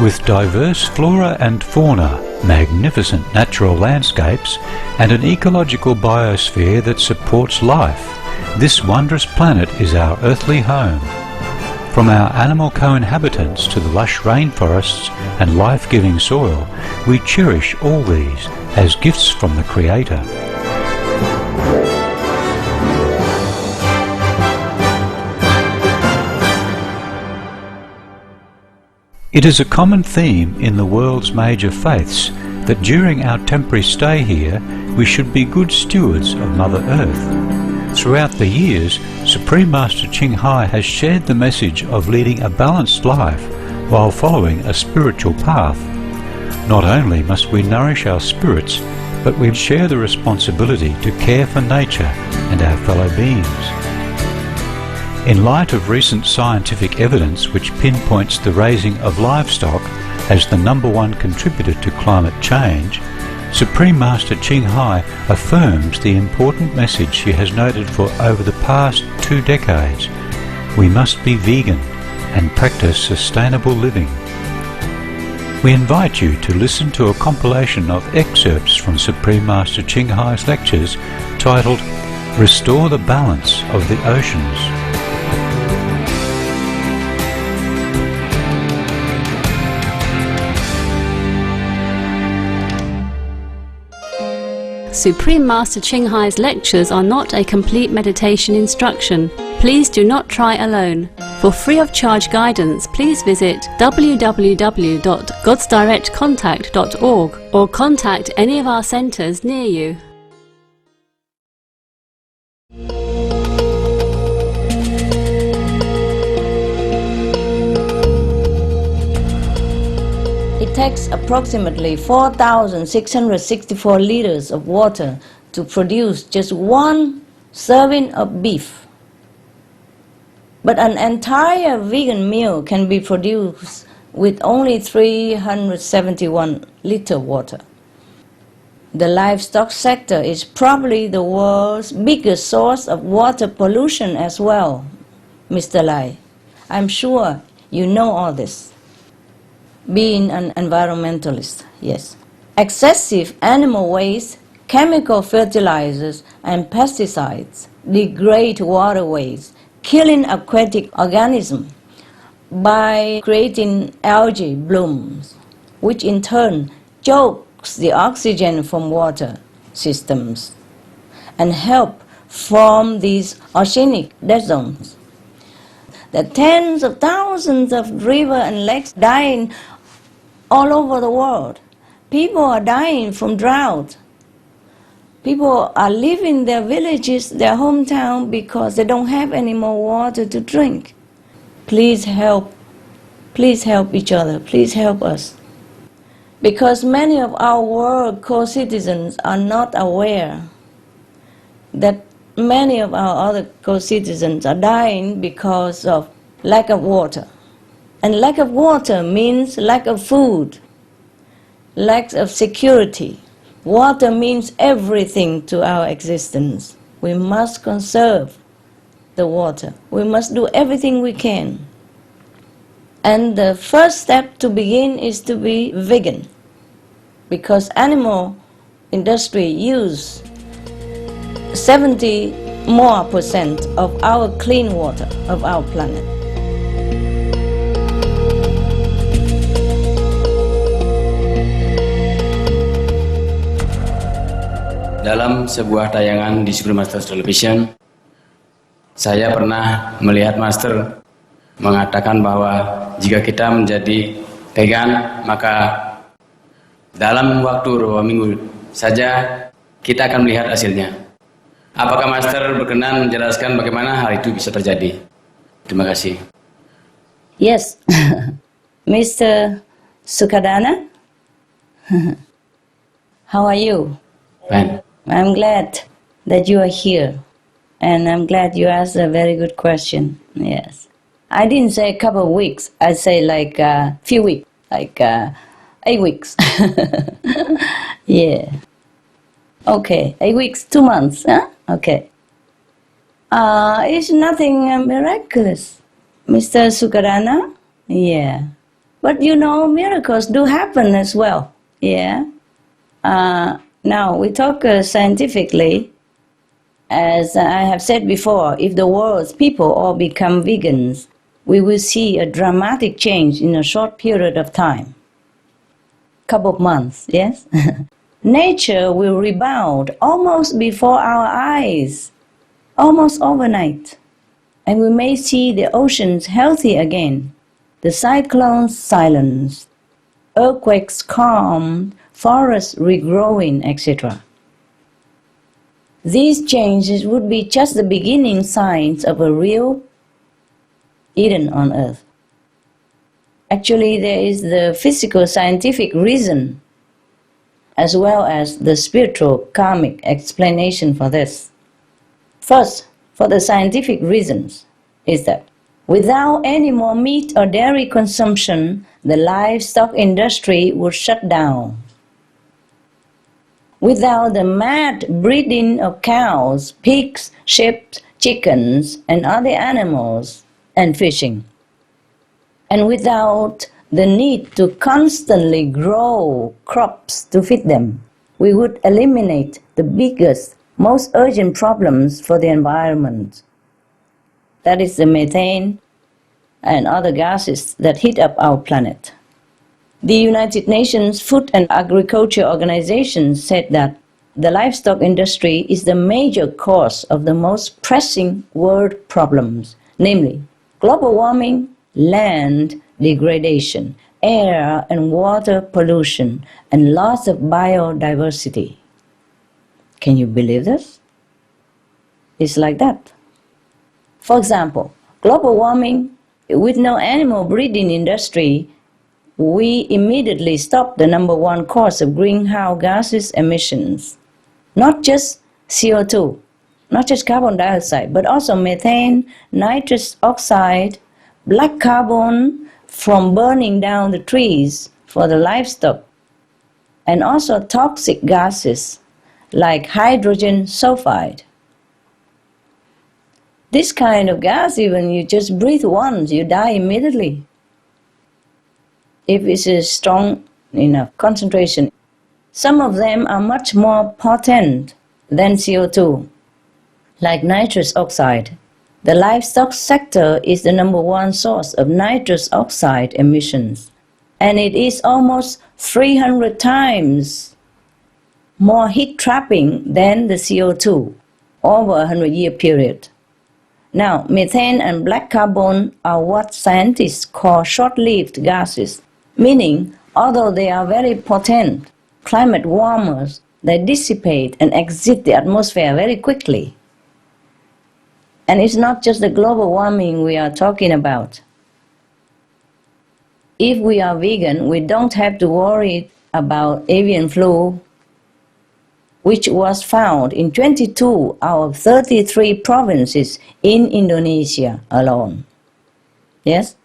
With diverse flora and fauna, magnificent natural landscapes, and an ecological biosphere that supports life, this wondrous planet is our earthly home. From our animal co-inhabitants to the lush rainforests and life-giving soil, we cherish all these as gifts from the Creator. It is a common theme in the world's major faiths that during our temporary stay here we should be good stewards of Mother Earth. Throughout the years, Supreme Master Ching Hai has shared the message of leading a balanced life while following a spiritual path. Not only must we nourish our spirits, but we share the responsibility to care for nature and our fellow beings. In light of recent scientific evidence which pinpoints the raising of livestock as the #1 contributor to climate change, Supreme Master Ching Hai affirms the important message she has noted for over the past 2 decades. We must be vegan and practice sustainable living. We invite you to listen to a compilation of excerpts from Supreme Master Ching Hai's lectures titled Restore the Balance of the Oceans. Supreme Master Ching Hai's lectures are not a complete meditation instruction. Please do not try alone. For free of charge guidance, please visit www.godsdirectcontact.org or contact any of our centres near you. It takes approximately 4,664 liters of water to produce just 1 serving of beef. But an entire vegan meal can be produced with only 371 liters water. The livestock sector is probably the world's biggest source of water pollution as well, Mr. Lai. I'm sure you know all this. Being an environmentalist, yes. Excessive animal waste, chemical fertilizers and pesticides degrade waterways, killing aquatic organisms by creating algae blooms, which in turn chokes the oxygen from water systems and help form these oceanic dead zones. There are tens of thousands of rivers and lakes dying all over the world. People are dying from drought. People are leaving their villages, their hometown, because they don't have any more water to drink. Please help each other. Please help us. Because many of our world co-citizens are not aware that many of our other co-citizens are dying because of lack of water. And lack of water means lack of food, lack of security. Water means everything to our existence. We must conserve the water. We must do everything we can. And the first step to begin is to be vegan, because animal industry use 70% more of our clean water of our planet. Dalam sebuah tayangan di Supreme Master Television, saya pernah melihat Master mengatakan bahwa jika kita menjadi vegan, maka dalam waktu 2 minggu saja kita akan melihat hasilnya. Apakah Master berkenan menjelaskan bagaimana hal itu bisa terjadi? Terima kasih. Yes, Mr. Sukadana, how are you? Fine. I'm glad that you are here, and I'm glad you asked a very good question. Yes, I didn't say a couple of weeks. I say like a few weeks, like 8 weeks. Yeah. Okay, 8 weeks, 2 months. Huh? Okay. It's nothing miraculous, Mr. Sukarana. Yeah. But you know, miracles do happen as well. Yeah. Now, we talk scientifically. As I have said before, if the world's people all become vegans, we will see a dramatic change in a short period of time. Couple of months, yes? Nature will rebound almost before our eyes, almost overnight. And we may see the oceans healthy again, the cyclones silenced, earthquakes calmed, forests regrowing, etc. These changes would be just the beginning signs of a real Eden on earth. Actually, there is the physical scientific reason as well as the spiritual karmic explanation for this. First, for the scientific reasons, is that without any more meat or dairy consumption, the livestock industry would shut down. Without the mad breeding of cows, pigs, sheep, chickens, and other animals, and fishing, and without the need to constantly grow crops to feed them, we would eliminate the biggest, most urgent problems for the environment. That is the methane and other gases that heat up our planet. The United Nations Food and Agriculture Organization said that the livestock industry is the major cause of the most pressing world problems, namely global warming, land degradation, air and water pollution, and loss of biodiversity. Can you believe this? It's like that. For example, global warming, with no animal breeding industry, we immediately stop the number one cause of greenhouse gases emissions. Not just CO2, not just carbon dioxide, but also methane, nitrous oxide, black carbon from burning down the trees for the livestock, and also toxic gases like hydrogen sulfide. This kind of gas, even you just breathe once, you die immediately. If it's a strong enough concentration. Some of them are much more potent than CO2, like nitrous oxide. The livestock sector is the number one source of nitrous oxide emissions, and it is almost 300 times more heat trapping than the CO2 over a 100-year period. Now, methane and black carbon are what scientists call short-lived gases, meaning although they are very potent climate warmers, they dissipate and exit the atmosphere very quickly. And it's not just the global warming we are talking about. If we are vegan, we don't have to worry about avian flu, which was found in 22 out of 33 provinces in Indonesia alone. Yes?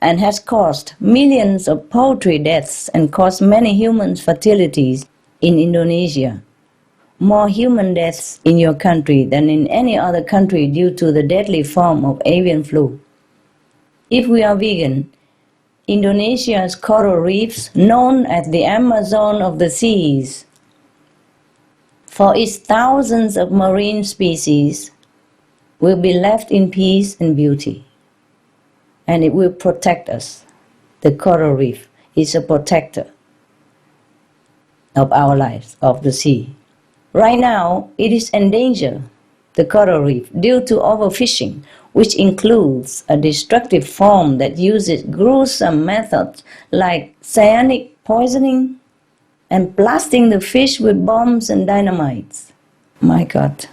And has caused millions of poultry deaths and caused many human fatalities in Indonesia. More human deaths in your country than in any other country due to the deadly form of avian flu. If we are vegan, Indonesia's coral reefs, known as the Amazon of the seas, for its thousands of marine species, will be left in peace and beauty. And it will protect us. The coral reef is a protector of our lives, of the sea. Right now, it is endangered, the coral reef, due to overfishing, which includes a destructive form that uses gruesome methods like cyanic poisoning and blasting the fish with bombs and dynamites. My God.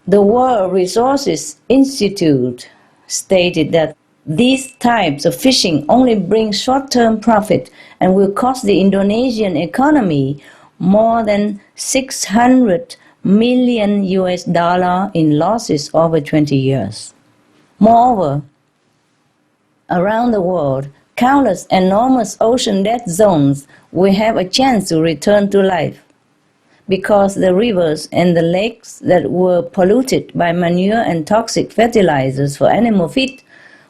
The World Resources Institute stated that these types of fishing only bring short-term profit and will cost the Indonesian economy more than $600 million in losses over 20 years. Moreover, around the world, countless enormous ocean dead zones will have a chance to return to life, because the rivers and the lakes that were polluted by manure and toxic fertilizers for animal feed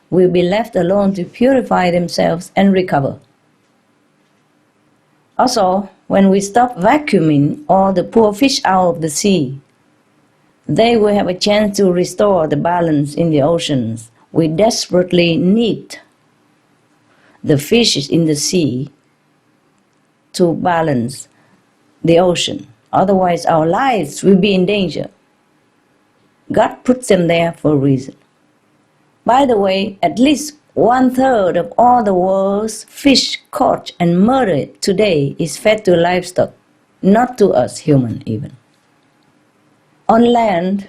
will be left alone to purify themselves and recover. Also, when we stop vacuuming all the poor fish out of the sea, they will have a chance to restore the balance in the oceans. We desperately need the fishes in the sea to balance the ocean. Otherwise, our lives will be in danger. God puts them there for a reason. By the way, at least 1/3 of all the world's fish caught and murdered today is fed to livestock, not to us humans even. On land,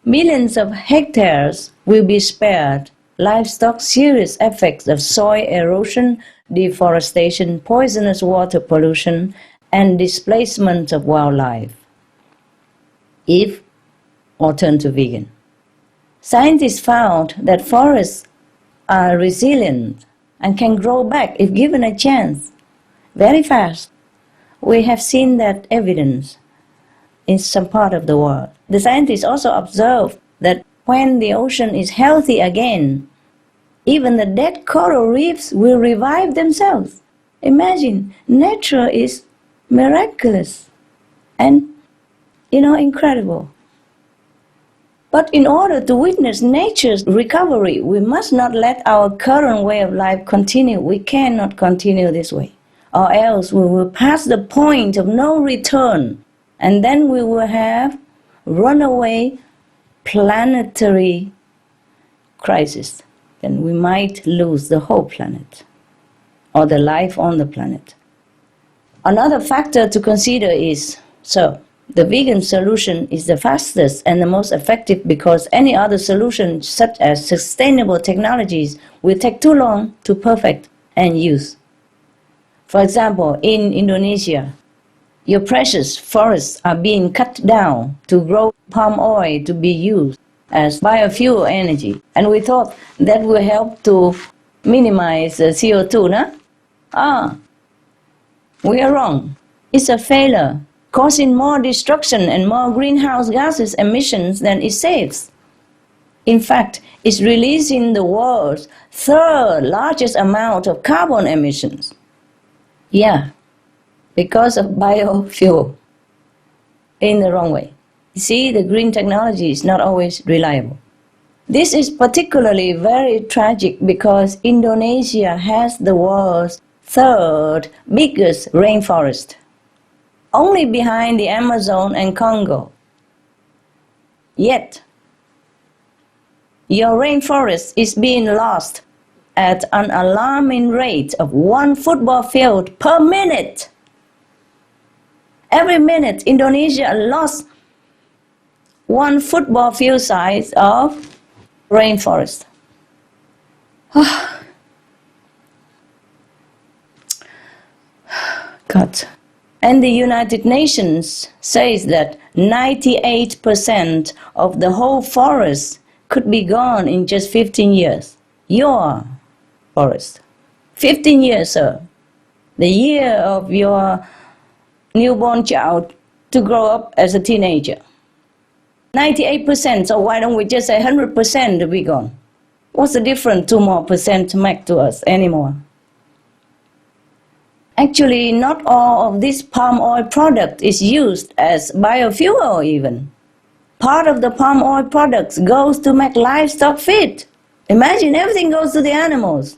millions of hectares will be spared livestock serious effects of soil erosion, deforestation, poisonous water pollution, and displacement of wildlife. If or turn to vegan. Scientists found that forests are resilient and can grow back if given a chance, very fast. We have seen that evidence in some part of the world. The scientists also observed that when the ocean is healthy again, even the dead coral reefs will revive themselves. Imagine, nature is miraculous and, incredible. But in order to witness nature's recovery, we must not let our current way of life continue. We cannot continue this way, or else we will pass the point of no return, and then we will have runaway planetary crisis. Then we might lose the whole planet, or the life on the planet. Another factor to consider is, the vegan solution is the fastest and the most effective because any other solution, such as sustainable technologies, will take too long to perfect and use. For example, in Indonesia, your precious forests are being cut down to grow palm oil to be used as biofuel energy. And we thought that will help to minimize CO2, no? We are wrong. It's a failure, causing more destruction and more greenhouse gases emissions than it saves. In fact, it's releasing the world's third largest amount of carbon emissions. Yeah, because of biofuel. In the wrong way. You see, the green technology is not always reliable. This is particularly very tragic because Indonesia has the world's third biggest rainforest, only behind the Amazon and Congo. Yet, your rainforest is being lost at an alarming rate of 1 football field per minute. Every minute, Indonesia lost 1 football field size of rainforest. God. And the United Nations says that 98% of the whole forest could be gone in just 15 years. Your forest. 15 years, sir. The year of your newborn child to grow up as a teenager. 98%, so why don't we just say 100% to be gone? What's the difference, 2 more percent to make to us anymore? Actually, not all of this palm oil product is used as biofuel even. Part of the palm oil products goes to make livestock feed. Imagine everything goes to the animals.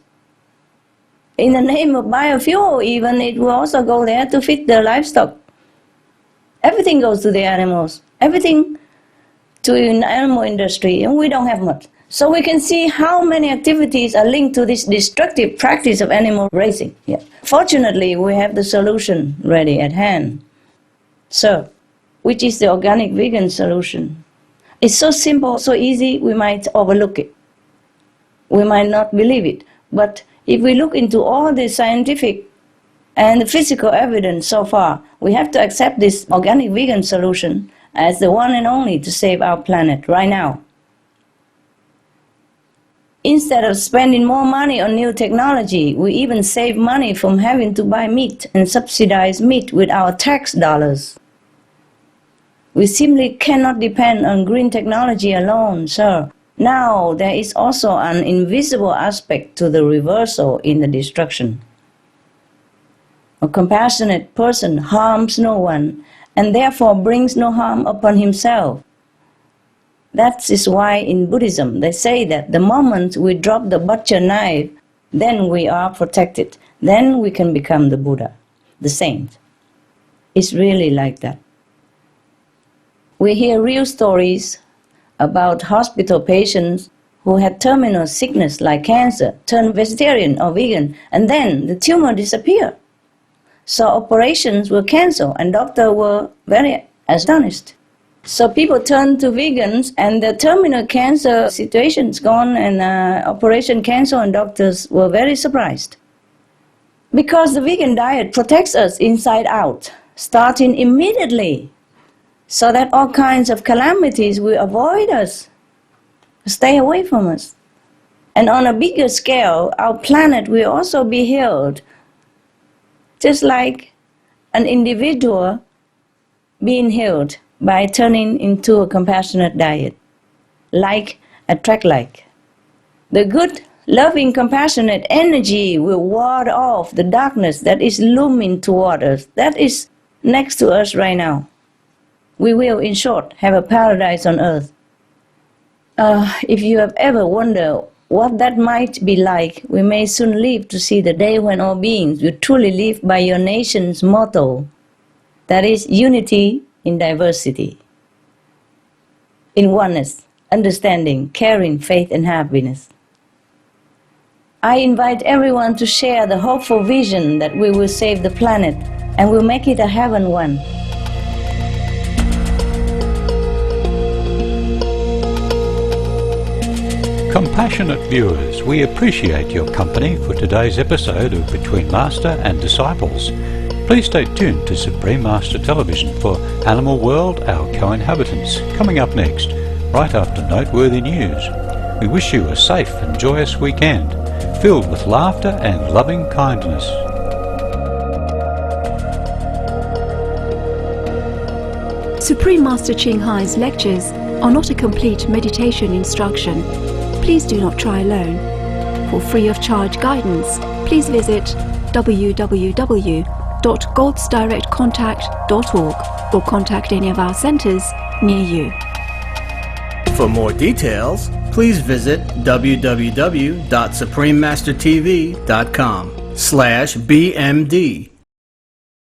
In the name of biofuel even, it will also go there to feed the livestock. Everything goes to the animals. Everything to the animal industry, and we don't have much. So we can see how many activities are linked to this destructive practice of animal raising. Yeah. Fortunately, we have the solution ready at hand. So, which is the organic vegan solution? It's so simple, so easy, we might overlook it. We might not believe it. But if we look into all the scientific and the physical evidence so far, we have to accept this organic vegan solution as the one and only to save our planet right now. Instead of spending more money on new technology, we even save money from having to buy meat and subsidize meat with our tax dollars. We simply cannot depend on green technology alone, sir. Now there is also an invisible aspect to the reversal in the destruction. A compassionate person harms no one and therefore brings no harm upon himself. That is why in Buddhism they say that the moment we drop the butcher knife, then we are protected. Then we can become the Buddha, the saint. It's really like that. We hear real stories about hospital patients who had terminal sickness like cancer, turned vegetarian or vegan, and then the tumor disappeared. So operations were cancelled and doctors were very astonished. So people turned to vegans and the terminal cancer situation's gone and operation cancelled and doctors were very surprised. Because the vegan diet protects us inside out, starting immediately, so that all kinds of calamities will avoid us, stay away from us. And on a bigger scale, our planet will also be healed, just like an individual being healed by turning into a compassionate diet. Like attract like. The good, loving, compassionate energy will ward off the darkness that is looming toward us, that is next to us right now. We will, in short, have a paradise on earth. If you have ever wondered what that might be like, we may soon live to see the day when all beings will truly live by your nation's motto, that is unity in diversity, in oneness, understanding, caring, faith, and happiness. I invite everyone to share the hopeful vision that we will save the planet and will make it a heaven one. Compassionate viewers, we appreciate your company for today's episode of Between Master and Disciples. Please stay tuned to Supreme Master Television for Animal World, Our Co-Inhabitants, coming up next, right after noteworthy news. We wish you a safe and joyous weekend, filled with laughter and loving kindness. Supreme Master Ching Hai's lectures are not a complete meditation instruction. Please do not try alone. For free of charge guidance, please visit www.godsdirectcontact.org or contact any of our centers near you. For more details, please visit www.suprememastertv.com/BMD.